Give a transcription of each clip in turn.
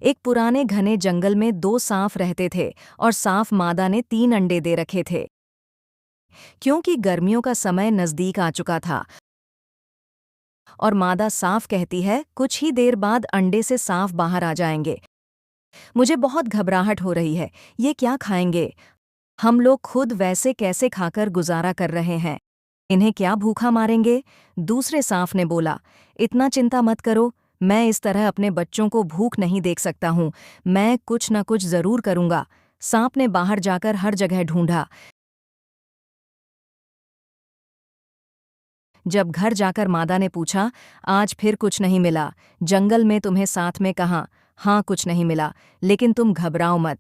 एक पुराने घने जंगल में दो सांप रहते थे और सांप मादा ने 3 अंडे दे रखे थे। क्योंकि गर्मियों का समय नजदीक आ चुका था और मादा साफ कहती है कुछ ही देर बाद अंडे से साफ बाहर आ जाएंगे। मुझे बहुत घबराहट हो रही है, ये क्या खाएंगे? हम लोग खुद वैसे कैसे खाकर गुजारा कर रहे हैं, इन्हें क्या भूखा मारेंगे? दूसरे सांप ने बोला, इतना चिंता मत करो, मैं इस तरह अपने बच्चों को भूख नहीं देख सकता हूँ, मैं कुछ न कुछ जरूर करूंगा। सांप ने बाहर जाकर हर जगह ढूंढा। जब घर जाकर मादा ने पूछा, आज फिर कुछ नहीं मिला? जंगल में तुम्हें साथ में कहा? हाँ, कुछ नहीं मिला, लेकिन तुम घबराओ मत,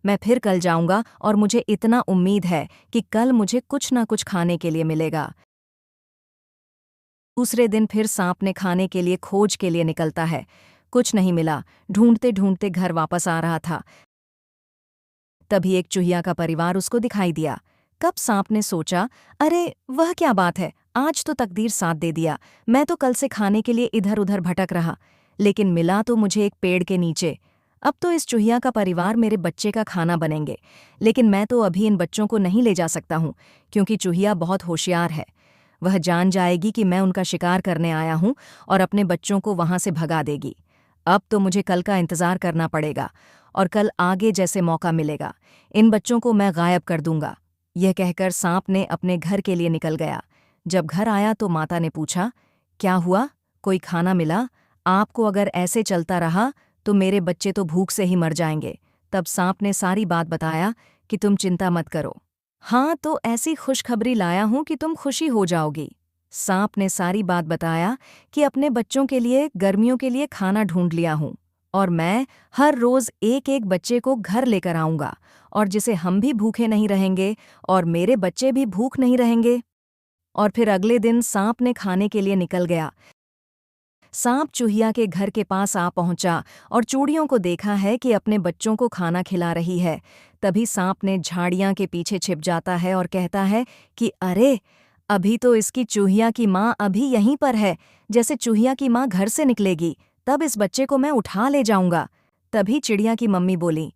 मैं फिर कल जाऊंगा और मुझे इतना उम्मीद है कि कल मुझे कुछ ना कुछ खाने के लिए मिलेगा। दूसरे दिन फिर सांप ने खाने के लिए खोज के लिए निकलता है। कुछ नहीं मिला, ढूंढते ढूंढते घर वापस आ रहा था। तभी एक चूहिया का परिवार उसको दिखाई दिया। कब सांप ने सोचा, अरे वह क्या बात है, आज तो तकदीर साथ दे दिया, मैं तो कल से खाने के लिए इधर उधर भटक रहा, लेकिन मिला तो मुझे एक पेड़ के नीचे। अब तो इस चूहिया का परिवार मेरे बच्चे का खाना बनेंगे, लेकिन मैं तो अभी इन बच्चों को नहीं ले जा सकता हूँ, क्योंकि चूहिया बहुत होशियार है। वह जान जाएगी कि मैं उनका शिकार करने आया हूँ और अपने बच्चों को वहां से भगा देगी। अब तो मुझे कल का इंतजार करना पड़ेगा और कल आगे जैसे मौका मिलेगा इन बच्चों को मैं गायब कर दूंगा। यह कहकर सांप ने अपने घर के लिए निकल गया। जब घर आया तो माता ने पूछा, क्या हुआ, कोई खाना मिला? आपको अगर ऐसे चलता रहा तो मेरे बच्चे तो भूख से ही मर जाएंगे। तब सांप ने सारी बात बताया कि तुम चिंता मत करो, हाँ तो ऐसी खुशखबरी लाया हूं कि तुम खुशी हो जाओगी। सांप ने सारी बात बताया कि अपने बच्चों के लिए गर्मियों के लिए खाना ढूंढ लिया हूं और मैं हर रोज एक एक बच्चे को घर लेकर आऊंगा और जिसे हम भी भूखे नहीं रहेंगे और मेरे बच्चे भी भूख नहीं रहेंगे। और फिर अगले दिन सांप ने खाने के लिए निकल गया। सांप चूहिया के घर के पास आ पहुंचा और चूड़ियों को देखा है कि अपने बच्चों को खाना खिला रही है। तभी सांप ने झाड़ियां के पीछे छिप जाता है और कहता है कि अरे, अभी तो इसकी चूहिया की माँ अभी यहीं पर है, जैसे चूहिया की माँ घर से निकलेगी तब इस बच्चे को मैं उठा ले जाऊंगा। तभी चिड़िया की मम्मी बोली,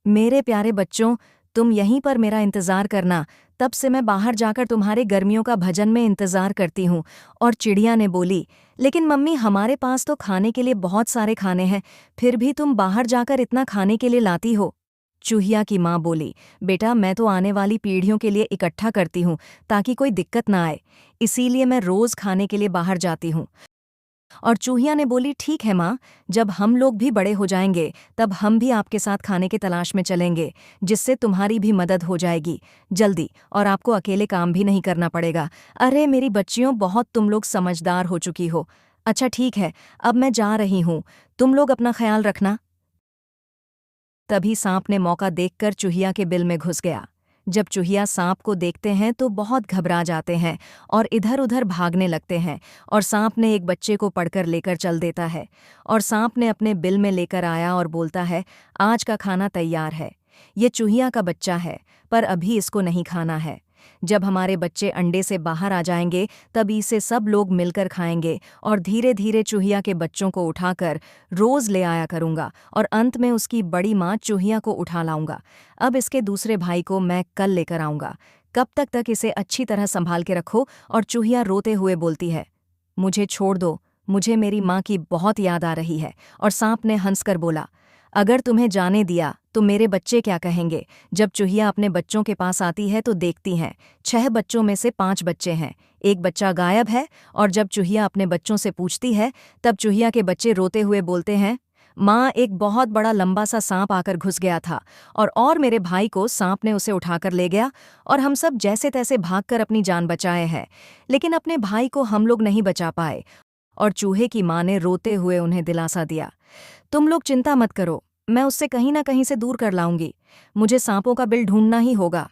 मेरे प्यारे बच्चों, तुम यहीं पर मेरा इंतजार करना, तब से मैं बाहर जाकर तुम्हारे गर्मियों का भजन में इंतजार करती हूँ। और चिड़िया ने बोली, लेकिन मम्मी हमारे पास तो खाने के लिए बहुत सारे खाने हैं, फिर भी तुम बाहर जाकर इतना खाने के लिए लाती हो। चूहिया की माँ बोली, बेटा मैं तो आने वाली पीढ़ियों के लिए इकट्ठा करती हूँ ताकि कोई दिक्कत ना आए, इसीलिए मैं रोज खाने के लिए बाहर जाती हूँ। और चूहिया ने बोली, ठीक है माँ, जब हम लोग भी बड़े हो जाएंगे तब हम भी आपके साथ खाने की तलाश में चलेंगे, जिससे तुम्हारी भी मदद हो जाएगी जल्दी और आपको अकेले काम भी नहीं करना पड़ेगा। अरे मेरी बच्चियों, बहुत तुम लोग समझदार हो चुकी हो। अच्छा ठीक है, अब मैं जा रही हूँ, तुम लोग अपना ख्याल रखना। तभी सांप ने मौका देखकर चूहिया के बिल में घुस गया। जब चूहिया सांप को देखते हैं तो बहुत घबरा जाते हैं और इधर उधर भागने लगते हैं और सांप ने एक बच्चे को पकड़कर लेकर चल देता है और सांप ने अपने बिल में लेकर आया और बोलता है, आज का खाना तैयार है, ये चूहिया का बच्चा है पर अभी इसको नहीं खाना है। जब हमारे बच्चे अंडे से बाहर आ जाएंगे तब इसे सब लोग मिलकर खाएंगे और धीरे धीरे चूहिया के बच्चों को उठाकर रोज ले आया करूंगा और अंत में उसकी बड़ी माँ चूहिया को उठा लाऊंगा। अब इसके दूसरे भाई को मैं कल लेकर आऊंगा, कब तक इसे अच्छी तरह संभाल के रखो। और चूहिया रोते हुए बोलती है, मुझे छोड़ दो, मुझे मेरी माँ की बहुत याद आ रही है। और सांप ने हंसकर बोला, अगर तुम्हें जाने दिया तो मेरे बच्चे क्या कहेंगे? जब चूहिया अपने बच्चों के पास आती है तो देखती हैं 6 बच्चों में से 5 बच्चे हैं, एक बच्चा गायब है। और जब चूहिया अपने बच्चों से पूछती है तब चूहिया के बच्चे रोते हुए बोलते हैं, माँ, एक बहुत बड़ा लंबा सा सांप आकर घुस गया था और मेरे भाई को सांप ने उसे उठाकर ले गया और हम सब जैसे तैसे भागकर अपनी जान बचाए हैं, लेकिन अपने भाई को हम लोग नहीं बचा पाए। और चूहे की माँ ने रोते हुए उन्हें दिलासा दिया, तुम लोग चिंता मत करो, मैं उससे कहीं ना कहीं से दूर कर लाऊंगी, मुझे सांपों का बिल ढूंढना ही होगा।